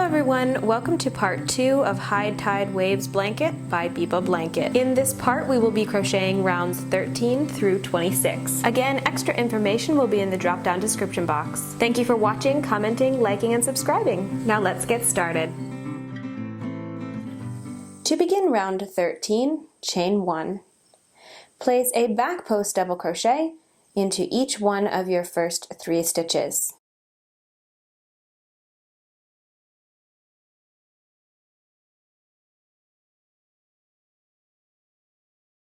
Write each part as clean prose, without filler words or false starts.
everyone, welcome to part 2 of High Tide Waves Blanket by Beba Blanket. In this part we will be crocheting rounds 13 through 26. Again, extra information will be in the drop down description box. Thank you for watching, commenting, liking, and subscribing. Now let's get started. To begin round 13, chain 1. Place a back post double crochet into each one of your first 3 stitches.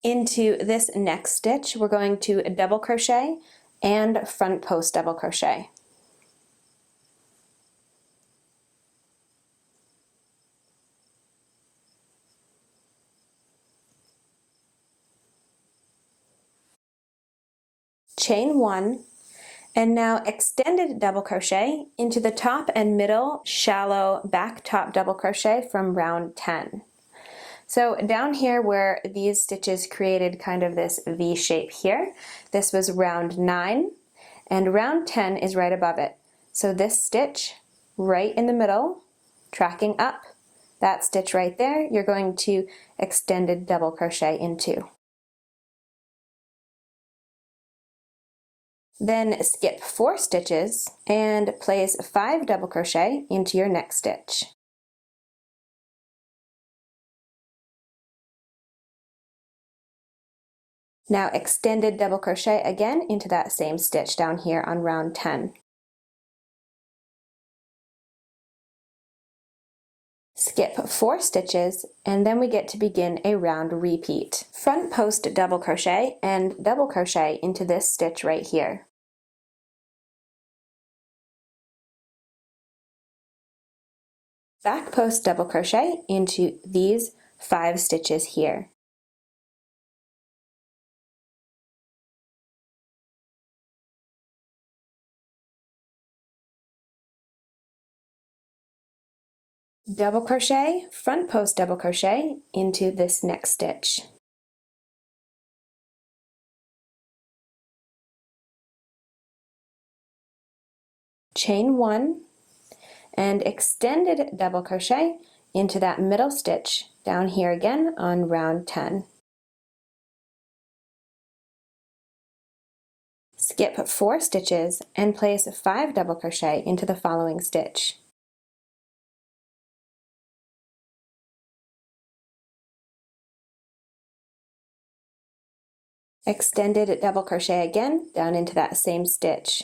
Into this next stitch, we're going to double crochet and front post double crochet. Chain 1, and now extended double crochet into the top and middle shallow back top double crochet from round 10. So down here where these stitches created kind of this V shape here, this was round 9, and round 10 is right above it. So this stitch right in the middle, tracking up, that stitch right there, you're going to extended double crochet into. Then skip 4 stitches and place 5 double crochet into your next stitch. Now extended double crochet again into that same stitch down here on round 10. Skip 4 stitches and then we get to begin a round repeat. Front post double crochet and double crochet into this stitch right here. Back post double crochet into these 5 stitches here. Double crochet, front post double crochet into this next stitch. Chain 1 and extended double crochet into that middle stitch down here again on round 10. Skip 4 stitches and place 5 double crochet into the following stitch. Extended double crochet again down into that same stitch.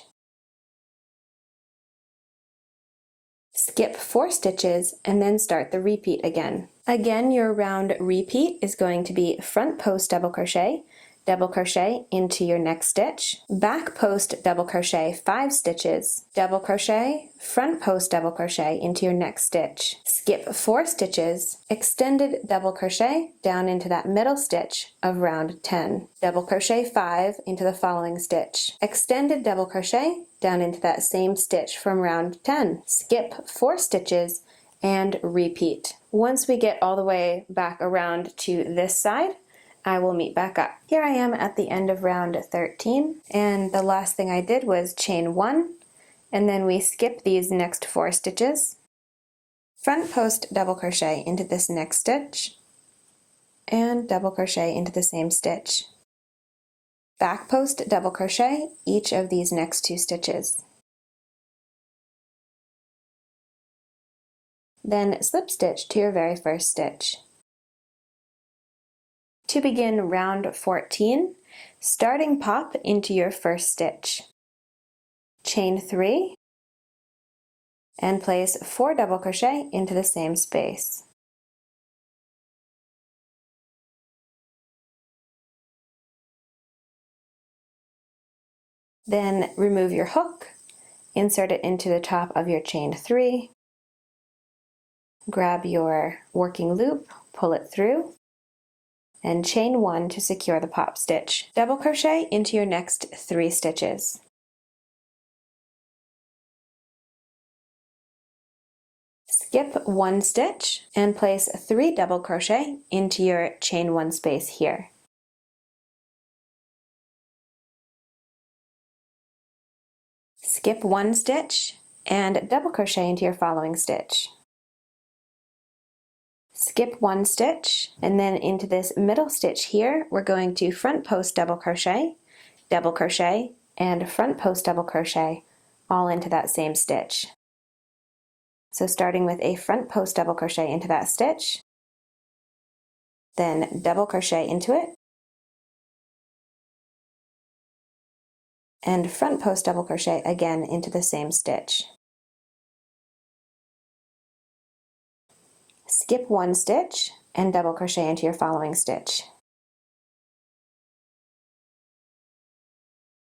Skip 4 stitches and then start the repeat again. Again, your round repeat is going to be front post double crochet into your next stitch, back post double crochet 5 stitches, double crochet, front post double crochet into your next stitch, skip 4 stitches, extended double crochet down into that middle stitch of round 10, double crochet 5 into the following stitch, extended double crochet down into that same stitch from round 10, skip 4 stitches and repeat. Once we get all the way back around to this side, I will meet back up. Here I am at the end of round 13, and the last thing I did was chain 1, and then we skip these next 4 stitches, front post double crochet into this next stitch, and double crochet into the same stitch. Back post double crochet each of these next 2 stitches. Then slip stitch to your very first stitch. To begin round 14, starting pop into your first stitch. Chain 3 and place 4 double crochet into the same space. Then remove your hook, insert it into the top of your chain 3, grab your working loop, pull it through, and chain 1 to secure the pop stitch. Double crochet into your next 3 stitches. Skip 1 stitch and place 3 double crochet into your chain 1 space here. Skip 1 stitch and double crochet into your following stitch. skip one stitch, and then into this middle stitch here, we're going to front post double crochet, and front post double crochet, all into that same stitch. So starting with a front post double crochet into that stitch, then double crochet into it, and front post double crochet again into the same stitch. Skip one stitch and double crochet into your following stitch.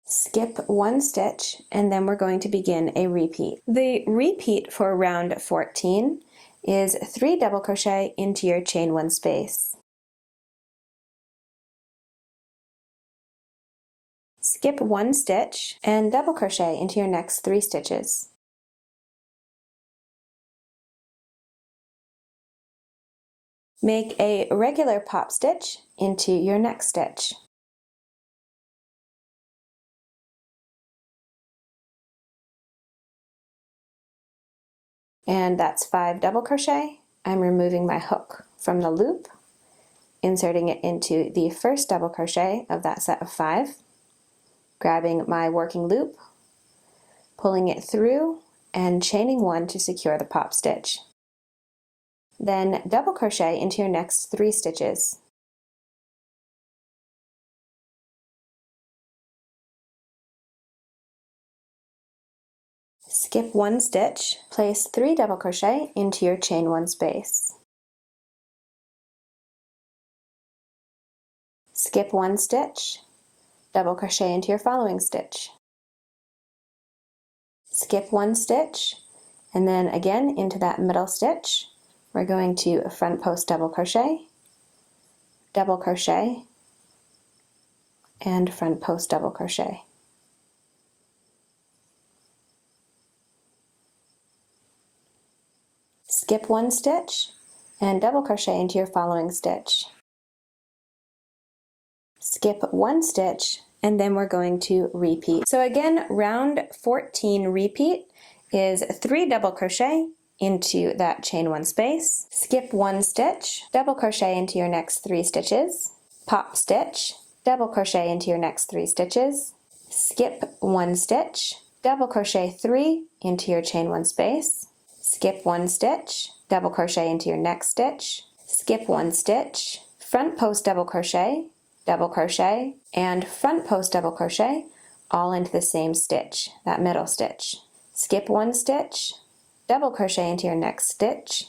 Skip one stitch, and then we're going to begin a repeat. The repeat for round 14 is 3 double crochet into your chain 1 space. Skip one stitch and double crochet into your next 3 stitches. Make a regular pop stitch into your next stitch. And that's 5 double crochet. I'm removing my hook from the loop, inserting it into the first double crochet of that set of 5, grabbing my working loop, pulling it through, and chaining 1 to secure the pop stitch. Then double crochet into your next 3 stitches. Skip one stitch, place 3 double crochet into your chain 1 space. Skip one stitch, double crochet into your following stitch. Skip one stitch, and then again into that middle stitch, we're going to front post double crochet, and front post double crochet. Skip one stitch and double crochet into your following stitch. Skip one stitch, and then we're going to repeat. So again, round 14 repeat is 3 double crochet into that chain 1 space, skip one stitch, double crochet into your next 3 stitches, pop stitch, double crochet into your next 3 stitches, skip one stitch, double crochet 3 into your chain 1 space, skip one stitch, double crochet into your next stitch, skip one stitch, front post double crochet, and front post double crochet, all into the same stitch, that middle stitch. Skip one stitch, double crochet into your next stitch,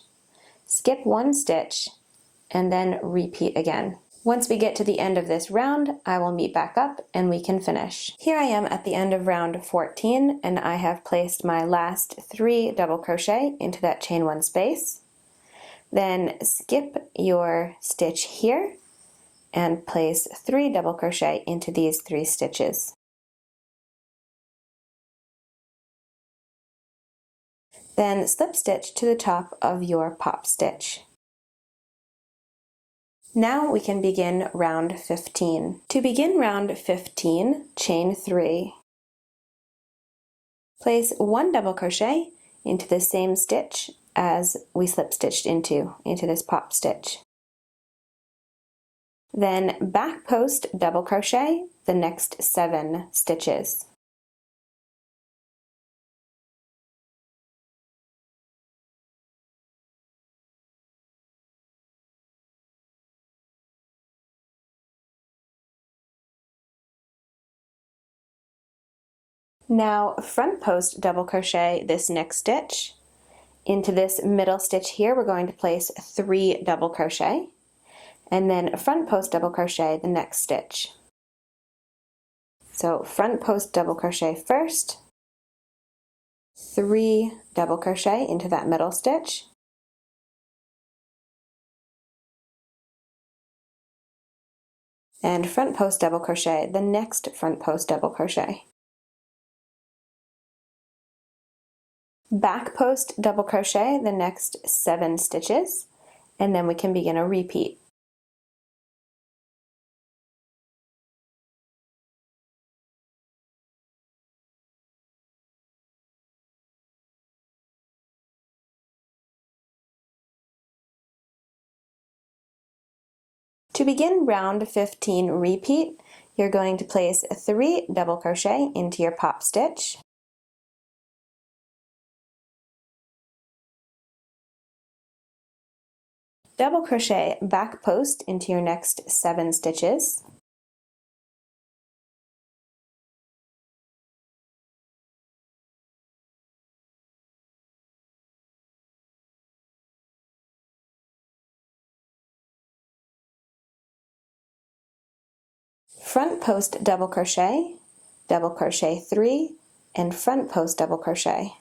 skip one stitch, and then repeat again. Once we get to the end of this round, I will meet back up and we can finish. Here I am at the end of round 14, and I have placed my last 3 double crochet into that chain 1 space. Then skip your stitch here and place 3 double crochet into these 3 stitches. Then slip stitch to the top of your pop stitch. Now we can begin round 15. To begin round 15, chain 3. Place 1 double crochet into the same stitch as we slip stitched into this pop stitch. Then back post double crochet the next 7 stitches. Now front post double crochet this next stitch. Into this middle stitch here, we're going to place 3 double crochet, and then front post double crochet the next stitch. So front post double crochet first, 3 double crochet into that middle stitch, and front post double crochet the next front post double crochet. Back post double crochet the next 7 stitches, and then we can begin a repeat. To begin round 15 repeat, you're going to place 3 double crochet into your pop stitch. Double crochet back post into your next 7 stitches. Front post double crochet 3, and front post double crochet.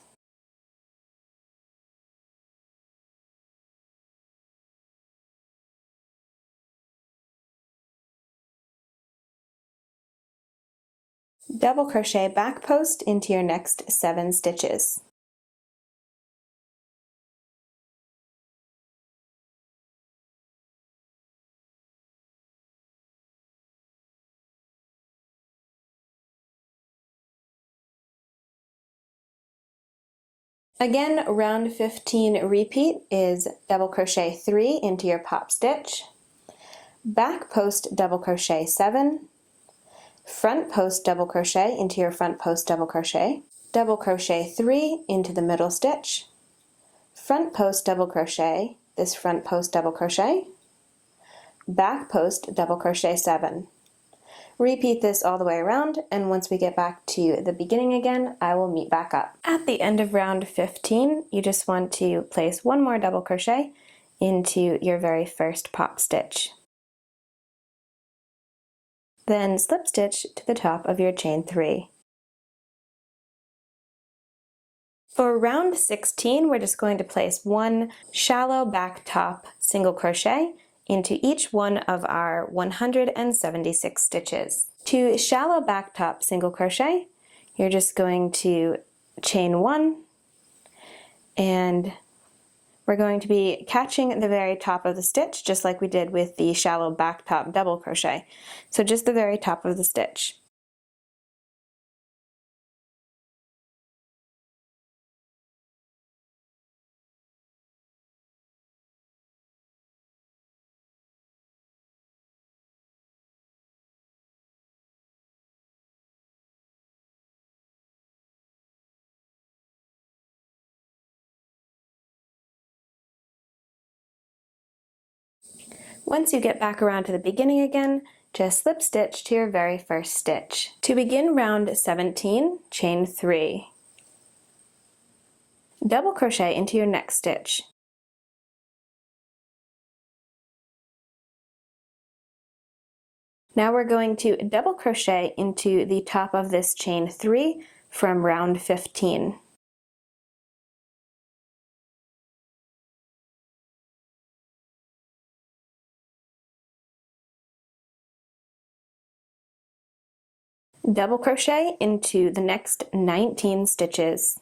Double crochet back post into your next 7 stitches. Again, round 15 repeat is double crochet 3 into your pop stitch, back post double crochet 7, front post double crochet into your front post double crochet 3 into the middle stitch, front post double crochet, this front post double crochet, back post double crochet 7. Repeat this all the way around, and once we get back to the beginning again, I will meet back up. At the end of round 15, you just want to place 1 more double crochet into your very first pop stitch. Then slip stitch to the top of your chain 3. For round 16, we're just going to place 1 shallow back top single crochet into each one of our 176 stitches. To shallow back top single crochet, you're just going to chain 1, and we're going to be catching the very top of the stitch just like we did with the shallow back top double crochet. So just the very top of the stitch. Once you get back around to the beginning again, just slip stitch to your very first stitch. To begin round 17, chain 3. Double crochet into your next stitch. Now we're going to double crochet into the top of this chain 3 from round 15. Double crochet into the next 19 stitches.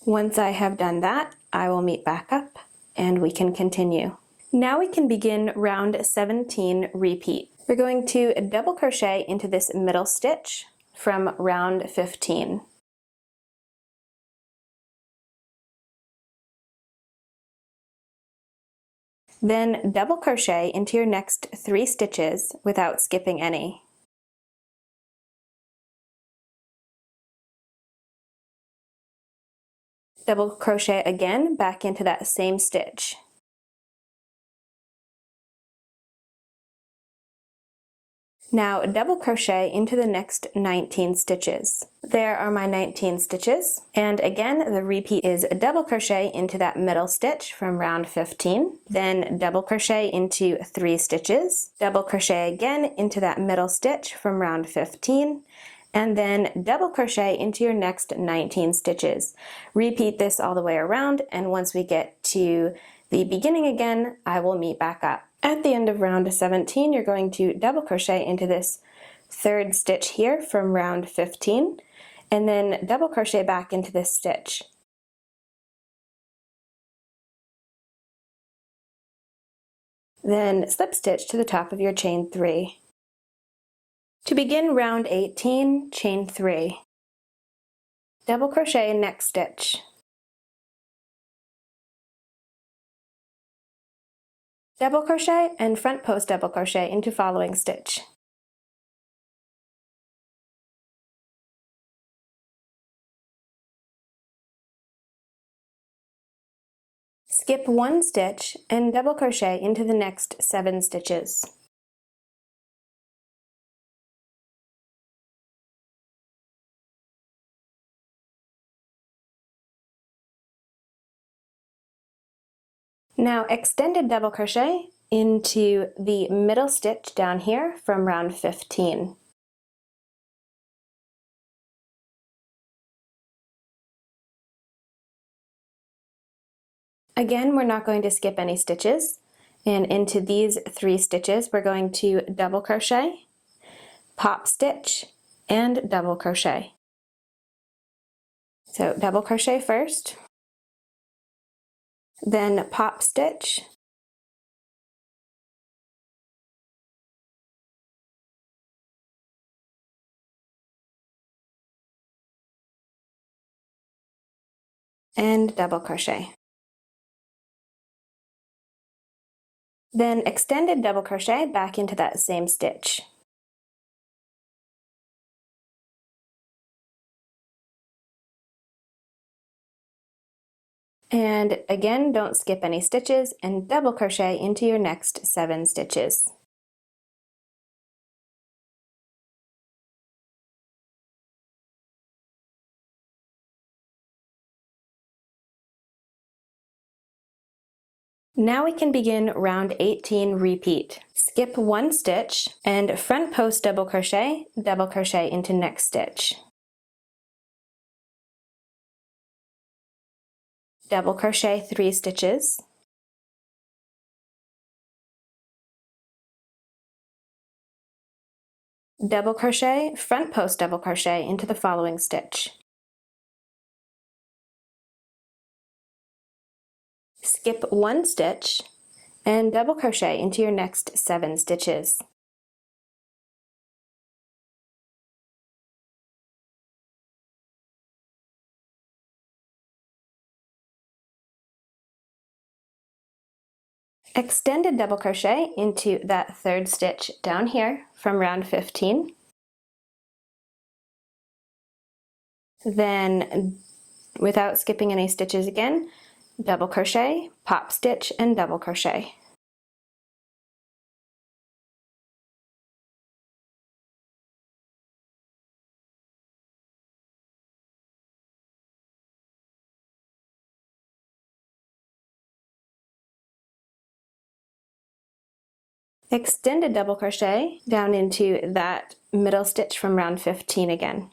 Once I have done that, I will meet back up and we can continue. Now we can begin round 17 repeat. We're going to double crochet into this middle stitch from round 15. Then double crochet into your next 3 stitches without skipping any. Double crochet again back into that same stitch. Now double crochet into the next 19 stitches. There are my 19 stitches, and again the repeat is a double crochet into that middle stitch from round 15, then double crochet into 3 stitches, double crochet again into that middle stitch from round 15, and then double crochet into your next 19 stitches. Repeat this all the way around, and once we get to the beginning again, I will meet back up. At the end of round 17, you're going to double crochet into this 3rd stitch here from round 15, and then double crochet back into this stitch. Then slip stitch to the top of your chain 3. To begin round 18, chain 3. Double crochet next stitch. Double crochet and front post double crochet into following stitch. Skip 1 stitch and double crochet into the next 7 stitches. Now extended double crochet into the middle stitch down here from round 15. Again, we're not going to skip any stitches, and into these 3 stitches we're going to double crochet, pop stitch, and double crochet. So double crochet first, then pop stitch, and double crochet. Then extended double crochet back into that same stitch. And again, don't skip any stitches and double crochet into your next 7 stitches. Now we can begin round 18 repeat. Skip 1 stitch and front post double crochet into next stitch. Double crochet 3 stitches. Double crochet, front post double crochet into the following stitch. Skip 1 stitch and double crochet into your next 7 stitches. Extended double crochet into that 3rd stitch down here from round 15. Then, without skipping any stitches again, double crochet, pop stitch, and double crochet. Extended double crochet down into that middle stitch from round 15 again.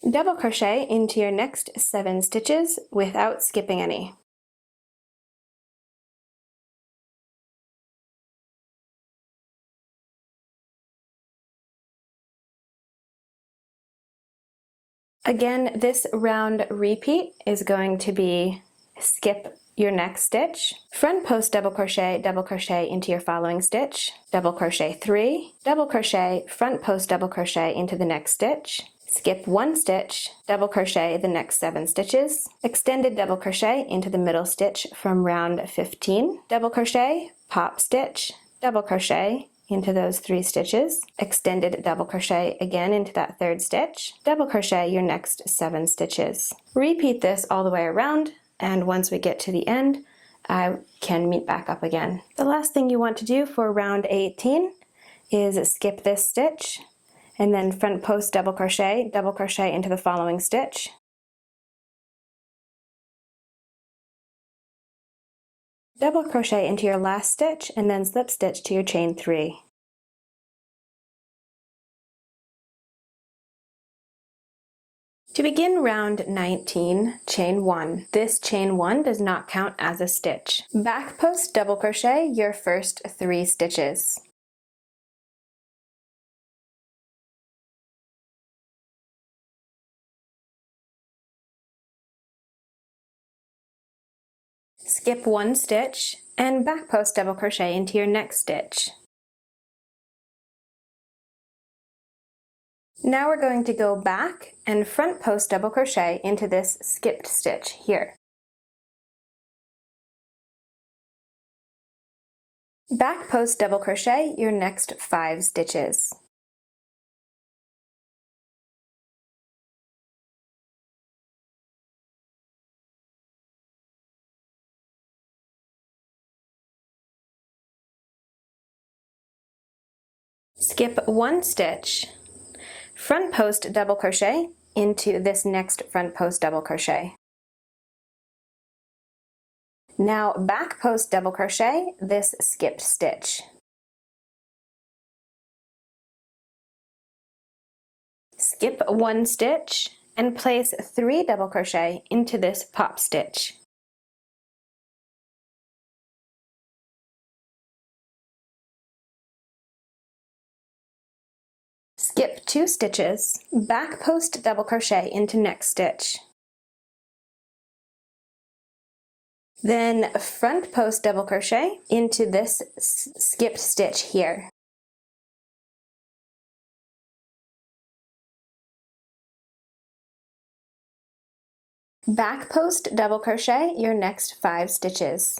Double crochet into your next 7 stitches without skipping any. Again, this round repeat is going to be skip your next stitch, front post double crochet into your following stitch, double crochet 3, double crochet, front post double crochet into the next stitch, skip 1 stitch, double crochet the next 7 stitches, extended double crochet into the middle stitch from round 15, double crochet, pop stitch, double crochet into those 3 stitches, extended double crochet again into that 3rd stitch, double crochet your next 7 stitches. Repeat this all the way around, and once we get to the end, I can meet back up again. The last thing you want to do for round 18 is skip this stitch, and then front post double crochet into the following stitch. Double crochet into your last stitch, and then slip stitch to your chain 3. To begin round 19, chain 1. This chain 1 does not count as a stitch. Back post double crochet your first 3 stitches. Skip 1 stitch and back post double crochet into your next stitch. Now we're going to go back and front post double crochet into this skipped stitch here. Back post double crochet your next 5 stitches. Skip 1 stitch, front post double crochet into this next front post double crochet. Now back post double crochet this skipped stitch. Skip 1 stitch and place 3 double crochet into this pop stitch. Skip 2 stitches, back post double crochet into next stitch. Then front post double crochet into this skipped stitch here. Back post double crochet your next 5 stitches.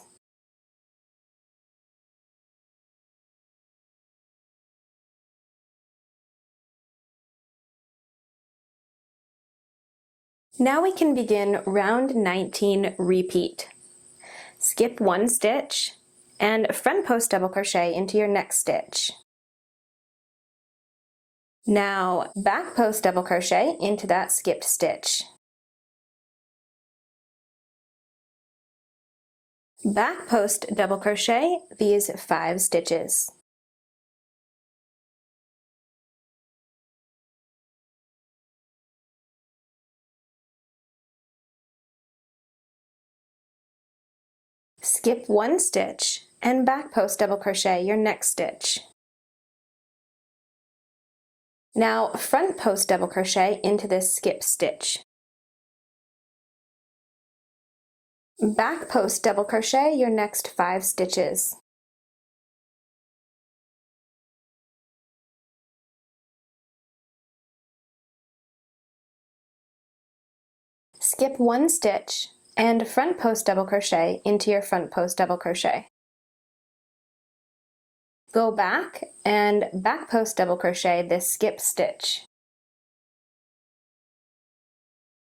Now we can begin round 19 repeat. Skip 1 stitch and front post double crochet into your next stitch. Now back post double crochet into that skipped stitch. Back post double crochet these 5 stitches. Skip 1 stitch and back post double crochet your next stitch. Now front post double crochet into this skip stitch. Back post double crochet your next 5 stitches. Skip 1 stitch and front post double crochet into your front post double crochet. Go back and back post double crochet this skip stitch.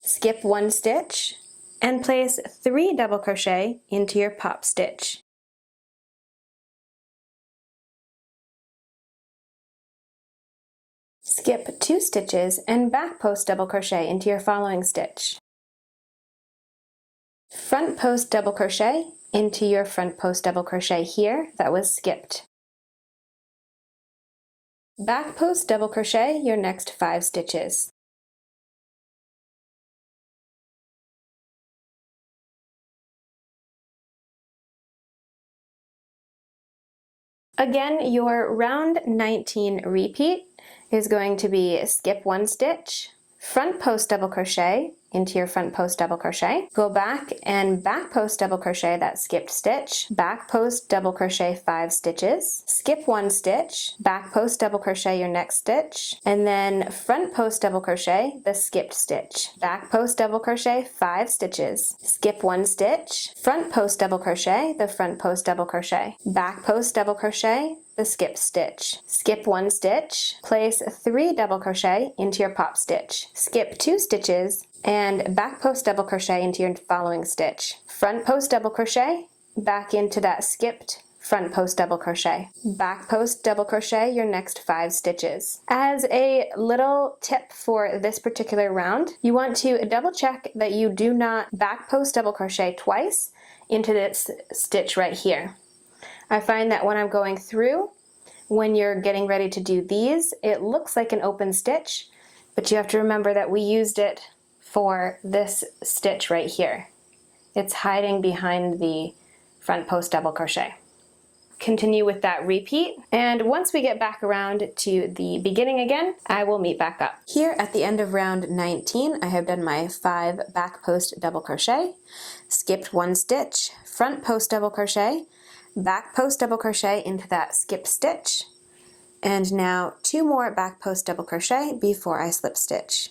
Skip 1 stitch and place 3 double crochet into your pop stitch. Skip 2 stitches and back post double crochet into your following stitch. Front post double crochet into your front post double crochet here that was skipped. Back post double crochet your next 5 stitches. Again, your round 19 repeat is going to be skip 1 stitch, front post double crochet into your front post double crochet, go back and back post double crochet that skipped stitch, back post double crochet 5 stitches, skip 1 stitch, back post double crochet your next stitch, and then front post double crochet the skipped stitch, back post double crochet 5 stitches, skip 1 stitch, front post double crochet the front post double crochet, back post double crochet the skip stitch, skip 1 stitch, place 3 double crochet into your pop stitch, skip 2 stitches, and back post double crochet into your following stitch. Front post double crochet, back into that skipped front post double crochet. Back post double crochet your next 5 stitches. As a little tip for this particular round, you want to double check that you do not back post double crochet twice into this stitch right here. I find that when I'm going through, when you're getting ready to do these, it looks like an open stitch, but you have to remember that we used it for this stitch right here. It's hiding behind the front post double crochet. Continue with that repeat, and once we get back around to the beginning again, I will meet back up. Here at the end of round 19, I have done my 5 back post double crochet, skipped 1 stitch, front post double crochet, back post double crochet into that skip stitch, and now 2 more back post double crochet before I slip stitch.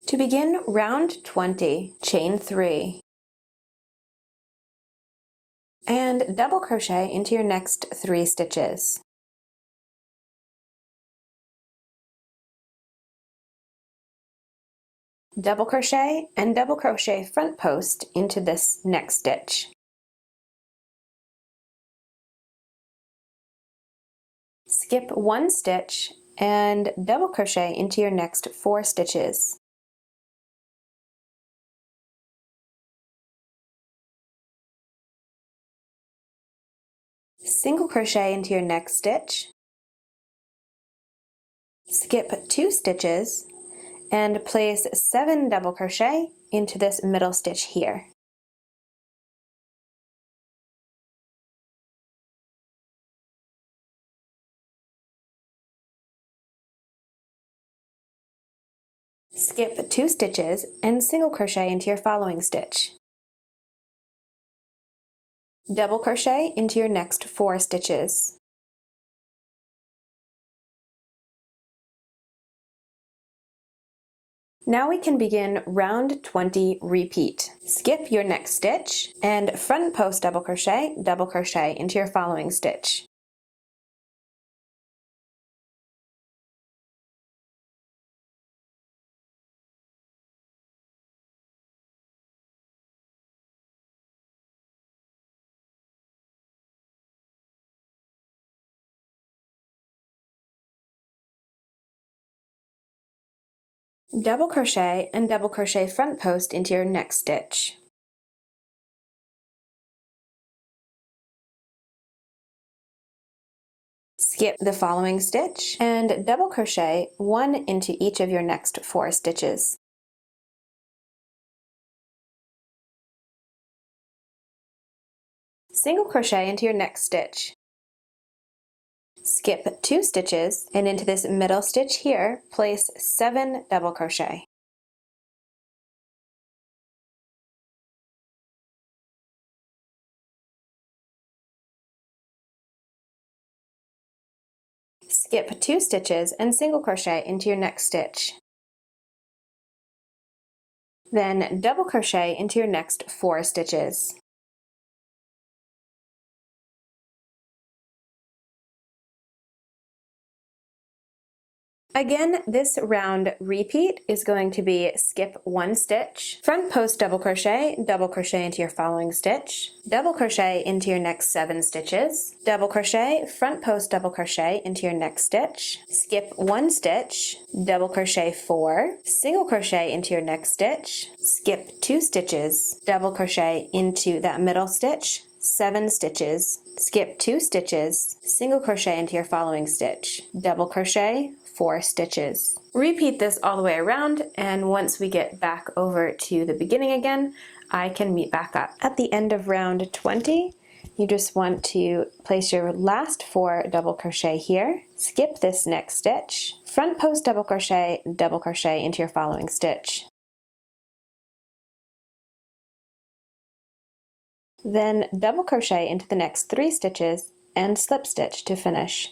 To begin round 20, chain 3. And double crochet into your next 3 stitches. Double crochet and double crochet front post into this next stitch. Skip 1 stitch and double crochet into your next 4 stitches. Single crochet into your next stitch. Skip 2 stitches and place 7 double crochet into this middle stitch here. Skip 2 stitches and single crochet into your following stitch. Double crochet into your next 4 stitches. Now we can begin round 20 repeat. Skip your next stitch and front post double crochet into your following stitch. Double crochet and double crochet front post into your next stitch. Skip the following stitch and double crochet 1 into each of your next 4 stitches. Single crochet into your next stitch. Skip 2 stitches and into this middle stitch here, place 7 double crochet. Skip 2 stitches and single crochet into your next stitch. Then double crochet into your next 4 stitches. Again, this round repeat is going to be skip 1 stitch, front post double crochet into your following stitch, double crochet into your next 7 stitches, double crochet, front post double crochet into your next stitch, skip 1 stitch, double crochet 4, single crochet into your next stitch, skip 2 stitches, double crochet into that middle stitch, 7 stitches, skip 2 stitches, single crochet into your following stitch, double crochet, 4 stitches. Repeat this all the way around, and once we get back over to the beginning again, I can meet back up. At the end of round 20, you just want to place your last 4 double crochet here, skip this next stitch, front post double crochet into your following stitch. Then double crochet into the next 3 stitches and slip stitch to finish.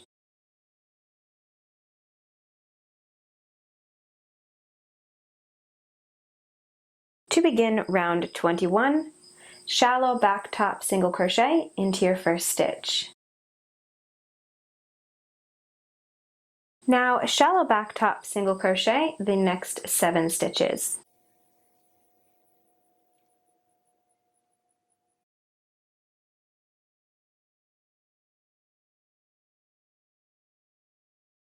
To begin round 21, shallow back top single crochet into your first stitch. Now shallow back top single crochet the next 7 stitches.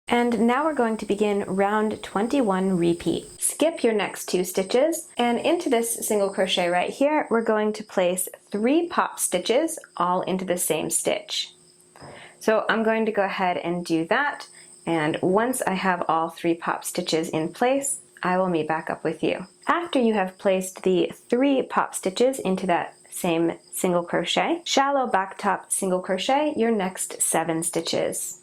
And now we're going to begin round 21 repeat. Skip your next 2 stitches, and into this single crochet right here, we're going to place 3 pop stitches all into the same stitch. So I'm going to go ahead and do that, and once I have all 3 pop stitches in place, I will meet back up with you. After you have placed the 3 pop stitches into that same single crochet, shallow back top single crochet your next 7 stitches.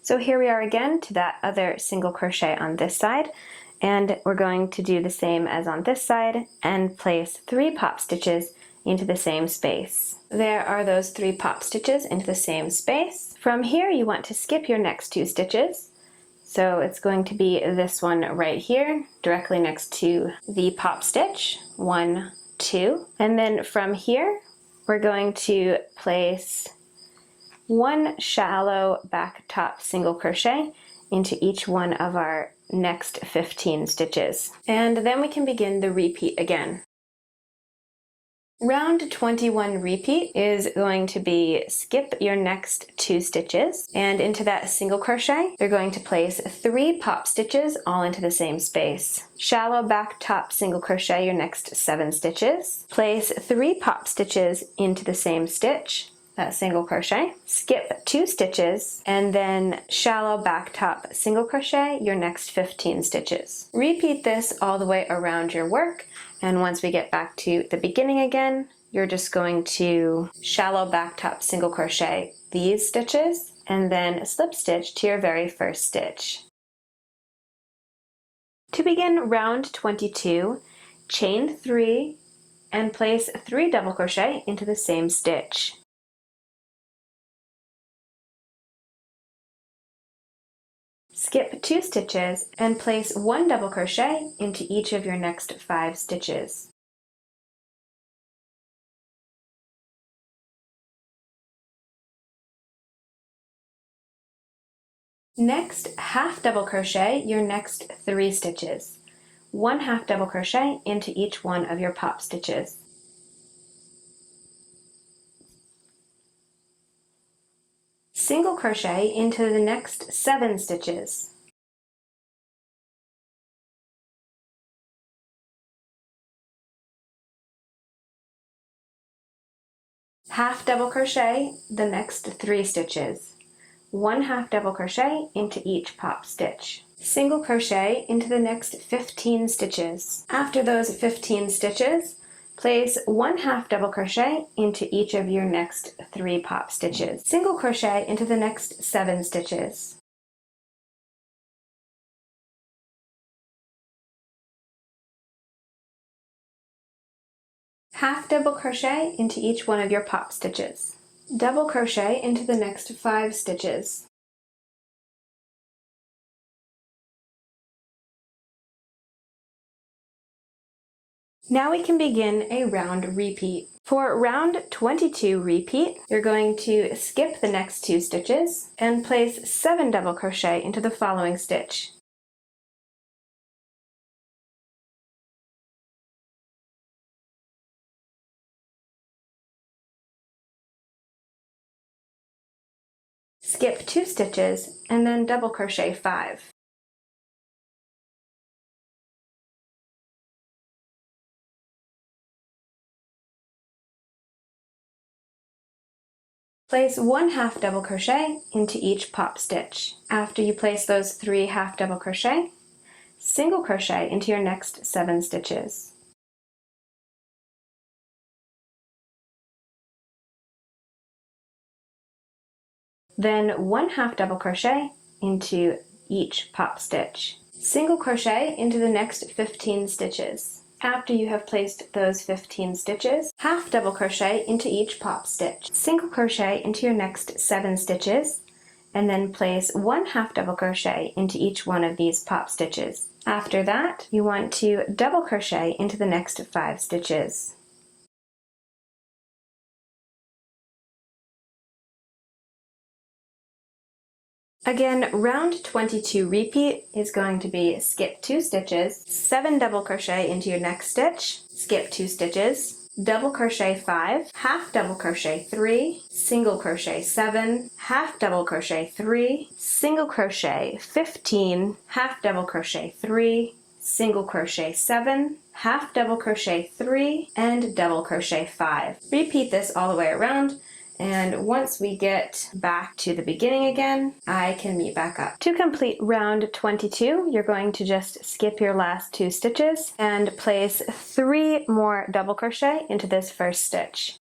So here we are again to that other single crochet on this side, and we're going to do the same as on this side and place 3 pop stitches into the same space. There are those 3 pop stitches into the same space. From here you want to skip your next 2 stitches, So it's going to be this one right here, directly next to the pop stitch, 1, 2. And then from here, we're going to place 1 shallow back top single crochet into each one of our next 15 stitches. And then we can begin the repeat again. Round 21 repeat is going to be skip your next 2 stitches, and into that single crochet you're going to place 3 pop stitches all into the same space. Shallow back top single crochet your next 7 stitches, place 3 pop stitches into the same stitch, that single crochet, skip 2 stitches, and then shallow back top single crochet your next 15 stitches. Repeat this all the way around your work, and once we get back to the beginning again, you're just going to shallow back top single crochet these stitches and then slip stitch to your very first stitch. To begin round 22, chain 3 and place 3 double crochet into the same stitch. Skip 2 stitches and place 1 double crochet into each of your next 5 stitches. Next, half double crochet your next 3 stitches. 1 half double crochet into each one of your pop stitches. Single crochet into the next 7 stitches. Half double crochet the next 3 stitches. 1 half double crochet into each pop stitch. Single crochet into the next 15 stitches. After those 15 stitches, place 1 half double crochet into each of your next 3 pop stitches. Single crochet into the next 7 stitches. Half double crochet into each one of your pop stitches. Double crochet into the next 5 stitches. Now we can begin a round repeat. For round 22 repeat, you're going to skip the next 2 stitches and place 7 double crochet into the following stitch. Skip 2 stitches and then double crochet 5. Place 1 half double crochet into each pop stitch. After you place those 3 half double crochet, single crochet into your next 7 stitches. Then 1 half double crochet into each pop stitch. Single crochet into the next 15 stitches. After you have placed those 15 stitches, half double crochet into each pop stitch. Single crochet into your next 7 stitches, and then place 1 half double crochet into each one of these pop stitches. After that, you want to double crochet into the next 5 stitches. Again, round 22 repeat is going to be skip 2 stitches, 7 double crochet into your next stitch, skip 2 stitches, double crochet 5, half double crochet 3, single crochet 7, half double crochet 3, single crochet 15, half double crochet 3, single crochet 7, half double crochet 3, and double crochet 5. Repeat this all the way around. And once we get back to the beginning again, I can meet back up. To complete round 22, you're going to just skip your last 2 stitches and place 3 more double crochet into this first stitch.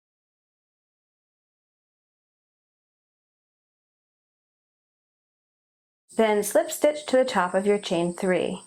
Then slip stitch to the top of your chain 3.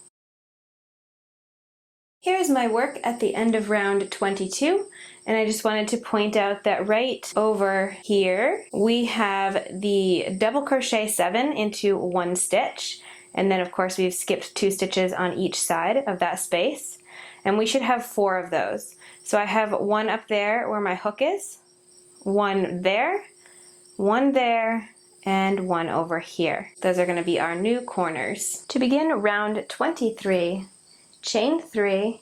Here's my work at the end of round 22, and I just wanted to point out that right over here we have the double crochet 7 into 1 stitch, And then of course we've skipped 2 stitches on each side of that space. And we should have 4 of those. So I have one up there where my hook is, one there, and one over here. Those are going to be our new corners. To begin round 23, chain 3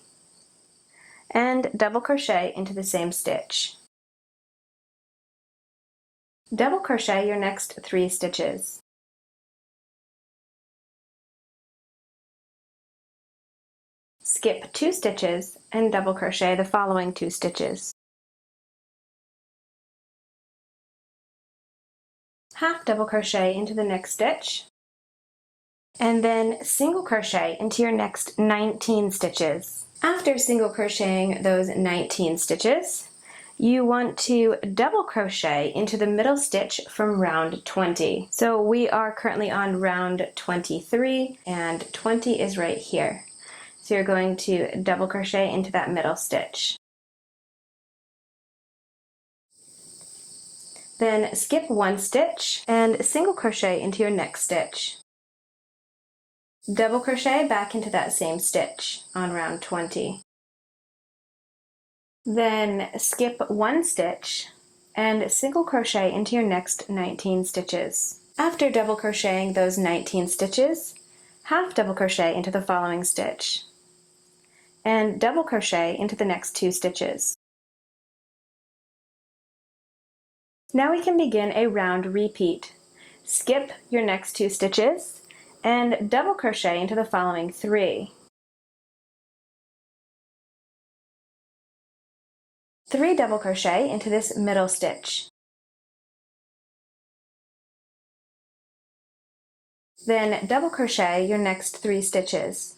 and double crochet into the same stitch. Double crochet your next 3 stitches. Skip 2 stitches and double crochet the following 2 stitches. Half double crochet into the next stitch, and then single crochet into your next 19 stitches. After single crocheting those 19 stitches, you want to double crochet into the middle stitch from round 20. So we are currently on round 23 and 20 is right here. So you're going to double crochet into that middle stitch. Then skip 1 stitch and single crochet into your next stitch. Double crochet back into that same stitch on round 20. Then skip 1 stitch and single crochet into your next 19 stitches. After double crocheting those 19 stitches, half double crochet into the following stitch and double crochet into the next 2 stitches. Now we can begin a round repeat. Skip your next 2 stitches and double crochet into the following 3. 3 double crochet into this middle stitch. Then double crochet your next 3 stitches.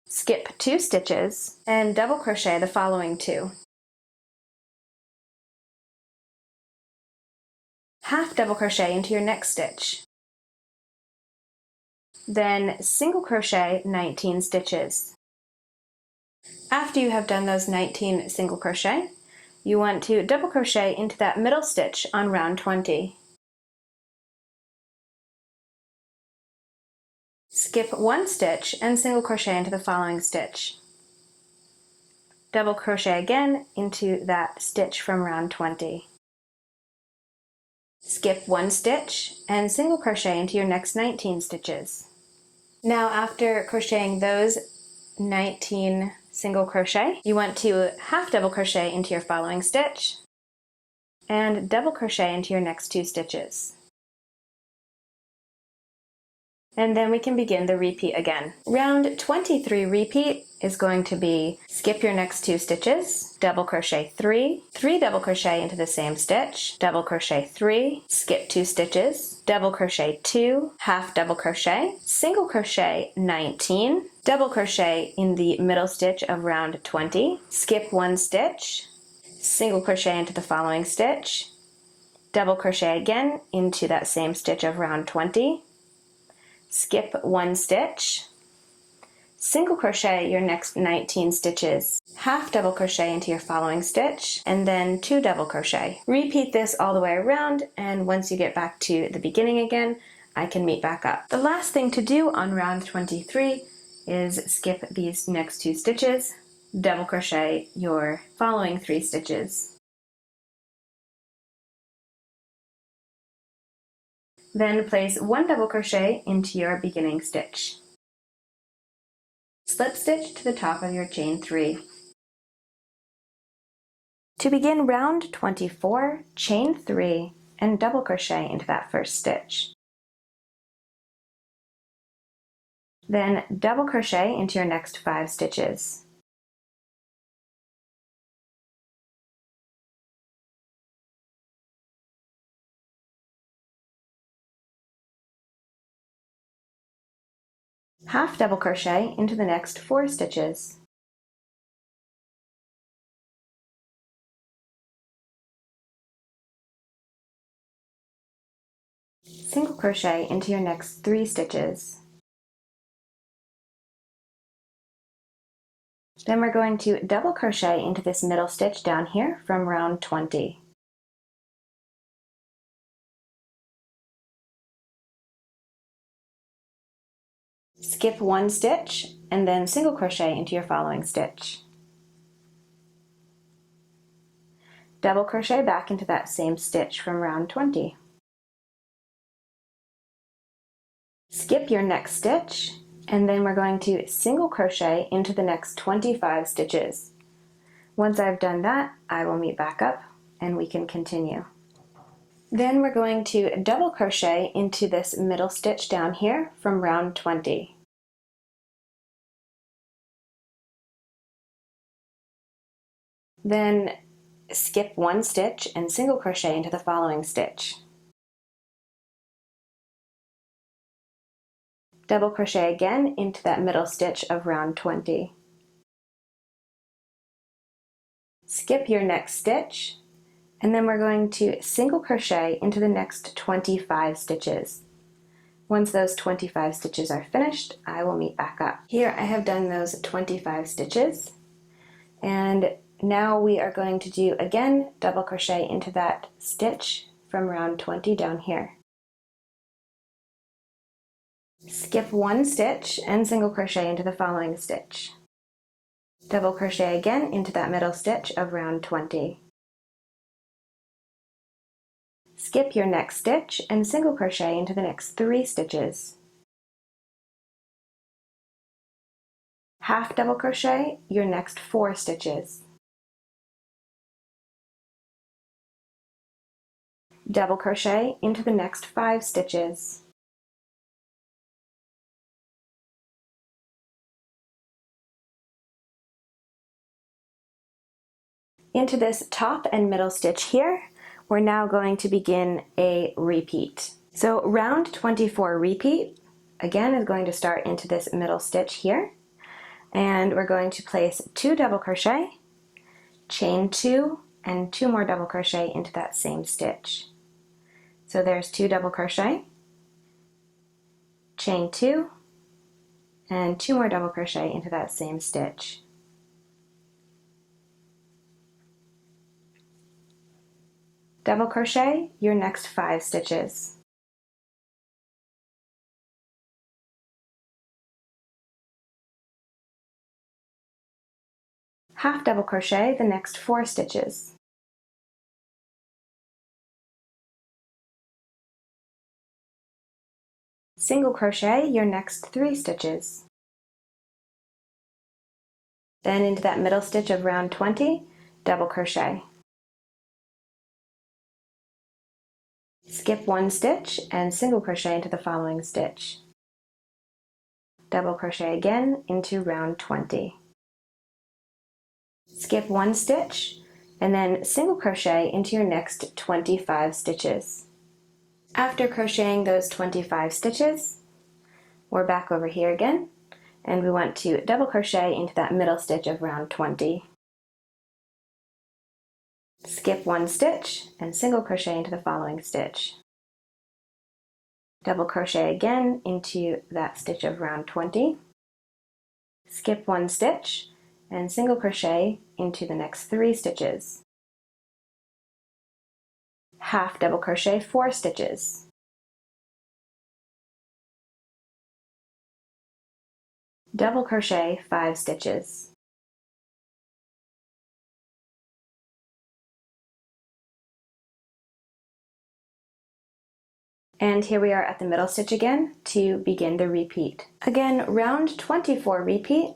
Skip 2 stitches and double crochet the following 2. Half double crochet into your next stitch. Then single crochet 19 stitches. After you have done those 19 single crochet, you want to double crochet into that middle stitch on round 20. Skip 1 stitch and single crochet into the following stitch. Double crochet again into that stitch from round 20. Skip 1 stitch and single crochet into your next 19 stitches. Now after crocheting those 19 single crochet, you want to half double crochet into your following stitch and double crochet into your next 2 stitches. And then we can begin the repeat again. Round 23 repeat is going to be skip your next 2 stitches, double crochet 3, 3 double crochet into the same stitch, double crochet 3, skip 2 stitches, double crochet 2, half double crochet, single crochet 19, double crochet in the middle stitch of round 20, skip 1 stitch, single crochet into the following stitch, double crochet again into that same stitch of round 20, skip 1 stitch, single crochet your next 19 stitches, half double crochet into your following stitch, and then 2 double crochet. Repeat this all the way around, and once you get back to the beginning again, I can meet back up. The last thing to do on round 23 is skip these next 2 stitches, double crochet your following 3 stitches. Then place 1 double crochet into your beginning stitch. Slip stitch to the top of your chain 3. To begin round 24, chain 3 and double crochet into that first stitch. Then double crochet into your next 5 stitches. Half double crochet into the next 4 stitches. Single crochet into your next 3 stitches. Then we're going to double crochet into this middle stitch down here from round 20. skip one stitch and then single crochet into your following stitch. Double crochet back into that same stitch from round 20. Skip your next stitch, and then we're going to single crochet into the next 25 stitches. Once I've done that, I will meet back up and we can continue. Then we're going to double crochet into this middle stitch down here from round 20. Then skip one stitch and single crochet into the following stitch. Double crochet again into that middle stitch of round 20. Skip your next stitch, and then we're going to single crochet into the next 25 stitches. Once those 25 stitches are finished, I will meet back up. Here I have done those 25 stitches, and now we are going to do again double crochet into that stitch from round 20 down here. Skip one stitch and single crochet into the following stitch. Double crochet again into that middle stitch of round 20. Skip your next stitch and single crochet into the next 3 stitches. Half double crochet your next 4 stitches. Double crochet into the next 5 stitches. Into this top and middle stitch here, we're now going to begin a repeat. So round 24 repeat, again, is going to start into this middle stitch here, and we're going to place 2 double crochet, chain 2, and 2 more double crochet into that same stitch. So there's 2 double crochet, chain 2, and 2 more double crochet into that same stitch. Double crochet your next 5 stitches. Half double crochet the next 4 stitches. Single crochet your next 3 stitches. Then into that middle stitch of round 20, double crochet. Skip one stitch and single crochet into the following stitch. Double crochet again into round 20. Skip one stitch and then single crochet into your next 25 stitches. After crocheting those 25 stitches, we're back over here again, and we want to double crochet into that middle stitch of round 20. Skip one stitch and single crochet into the following stitch. Double crochet again into that stitch of round 20. Skip one stitch and single crochet into the next 3 stitches. Half double crochet 4 stitches. Double crochet 5 stitches. And here we are at the middle stitch again to begin the repeat. Again, round 24 repeat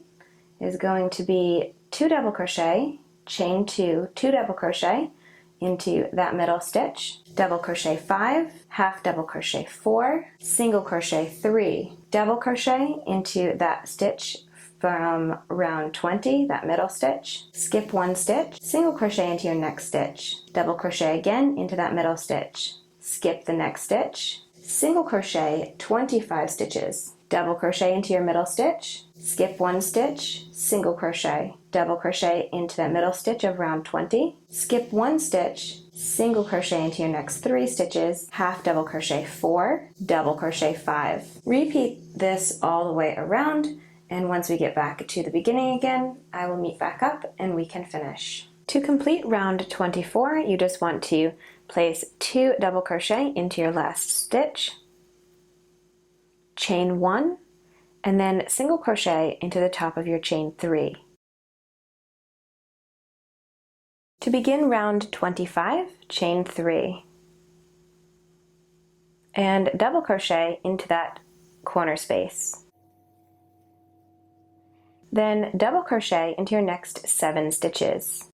is going to be 2 double crochet, chain 2, 2 double crochet into that middle stitch, double crochet 5, half double crochet 4, single crochet 3, double crochet into that stitch from round 20, that middle stitch, skip one stitch, single crochet into your next stitch, double crochet again into that middle stitch, skip the next stitch, single crochet 25 stitches, double crochet into your middle stitch, skip one stitch, single crochet, double crochet into that middle stitch of round 20, skip one stitch, single crochet into your next 3 stitches, half double crochet 4, double crochet 5. Repeat this all the way around, and once we get back to the beginning again, I will meet back up and we can finish. To complete round 24, you just want to place 2 double crochet into your last stitch, chain 1, and then single crochet into the top of your chain 3. To begin round 25, chain 3, and double crochet into that corner space. Then double crochet into your next 7 stitches.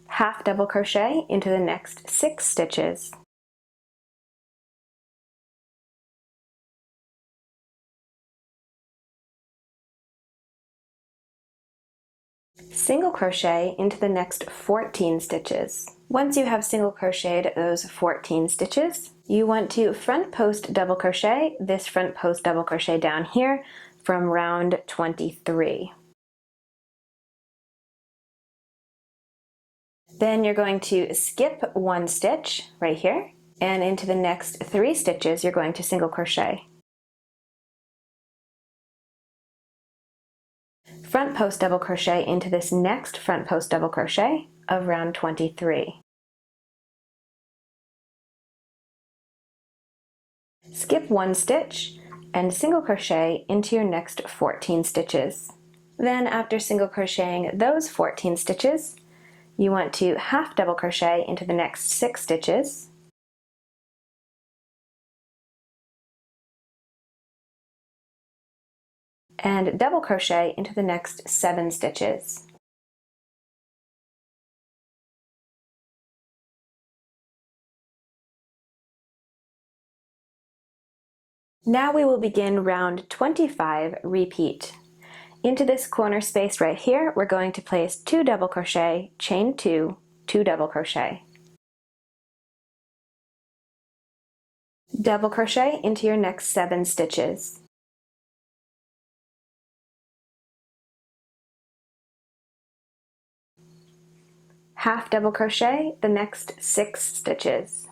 Half double crochet into the next 6 stitches. Single crochet into the next 14 stitches. Once you have single crocheted those 14 stitches, you want to front post double crochet this front post double crochet down here from round 23. Then you're going to skip 1 stitch right here, and into the next 3 stitches you're going to single crochet. Front post double crochet into this next front post double crochet of round 23. Skip 1 stitch and single crochet into your next 14 stitches. Then after single crocheting those 14 stitches, you want to half double crochet into the next 6 stitches, and double crochet into the next 7 stitches. Now we will begin round 25 repeat. Into this corner space right here, we're going to place 2 double crochet, chain 2, 2 double crochet. Double crochet into your next 7 stitches. Half double crochet the next 6 stitches.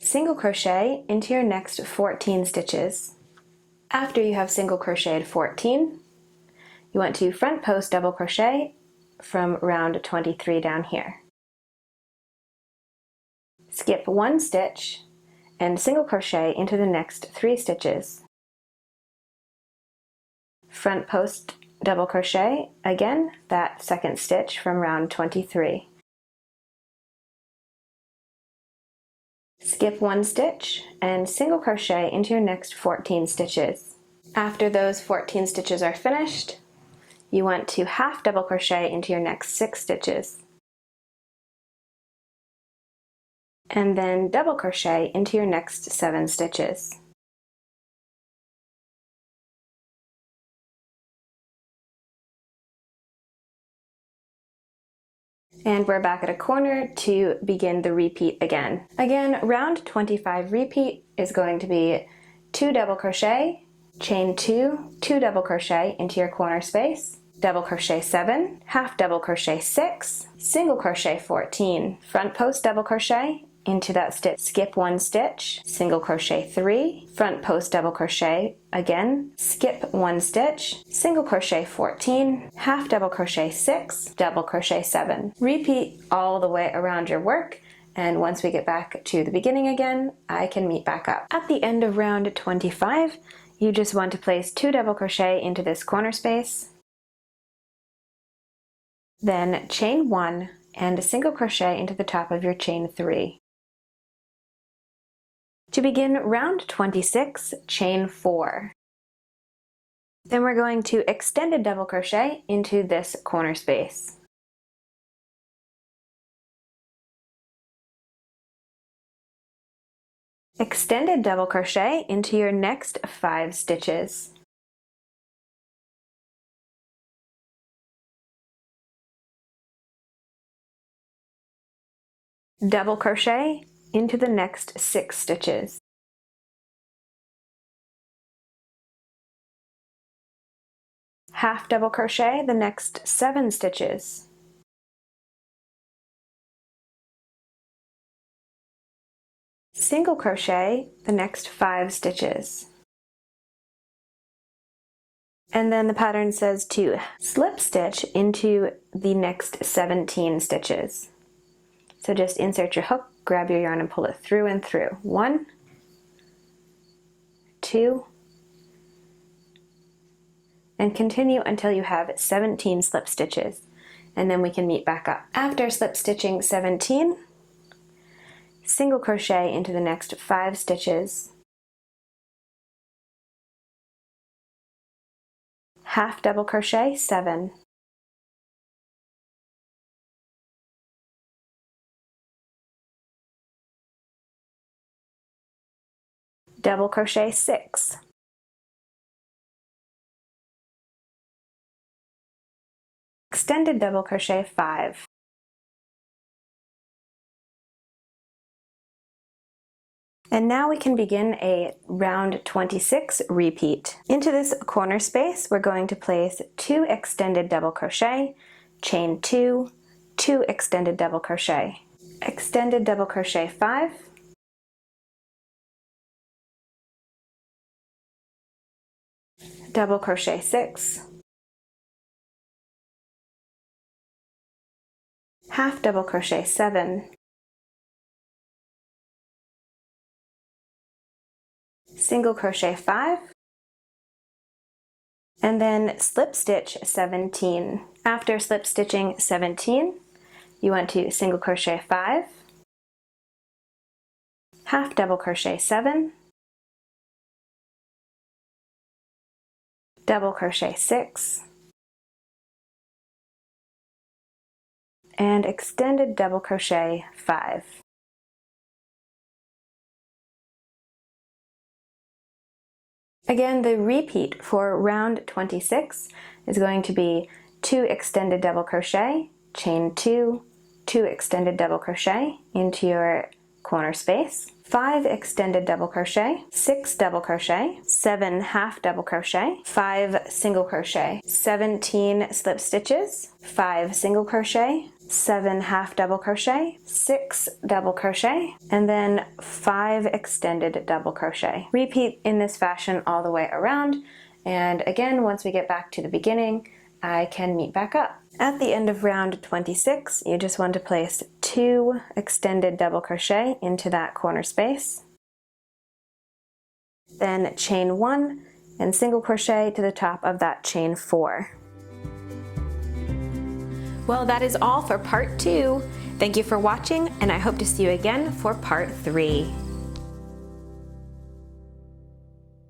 Single crochet into your next 14 stitches. After you have single crocheted 14, you want to front post double crochet from round 23 down here. Skip 1 stitch and single crochet into the next 3 stitches. Front post double crochet again that 2nd stitch from round 23. Skip 1 stitch and single crochet into your next 14 stitches. After those 14 stitches are finished, you want to half double crochet into your next 6 stitches. And then double crochet into your next 7 stitches. And we're back at a corner to begin the repeat again. Again, round 25 repeat is going to be 2 double crochet, chain 2, 2 double crochet into your corner space, double crochet 7, half double crochet 6, single crochet 14, front post double crochet into that stitch, skip 1 stitch, single crochet 3, front post double crochet again, skip 1 stitch, single crochet 14, half double crochet 6, double crochet 7. Repeat all the way around your work, and once we get back to the beginning again, I can meet back up. At the end of round 25, you just want to place 2 double crochet into this corner space, then chain 1 and a single crochet into the top of your chain 3. To begin round 26, chain 4. Then we're going to extended double crochet into this corner space. Extended double crochet into your next 5 stitches. Double crochet into the next 6 stitches. Half double crochet the next 7 stitches. single crochet the next 5 stitches. And then the pattern says to slip stitch into the next 17 stitches. So just insert your hook, grab your yarn and pull it through and through. 1, 2, and continue until you have 17 slip stitches, and then we can meet back up. After slip stitching 17, single crochet into the next 5 stitches, half double crochet 7, double crochet 6, extended double crochet 5, and now we can begin a round 26 repeat. Into this corner space we're going to place 2 extended double crochet, chain 2, 2 extended double crochet, extended double crochet 5, double crochet 6, half double crochet 7, single crochet 5, and then slip stitch 17. After slip stitching 17, you want to single crochet 5, half double crochet 7, double crochet 6, and extended double crochet 5. Again, the repeat for round 26 is going to be 2 extended double crochet, chain 2, 2 extended double crochet into your corner space, 5 extended double crochet, 6 double crochet, 7 half double crochet, 5 single crochet, 17 slip stitches, 5 single crochet, 7 half double crochet, 6 double crochet, and then 5 extended double crochet. Repeat in this fashion all the way around, and again, once we get back to the beginning, I can meet back up. At the end of round 26, you just want to place 2 extended double crochet into that corner space, then chain 1 and single crochet to the top of that chain 4. Well, that is all for part 2. Thank you for watching, and I hope to see you again for part 3.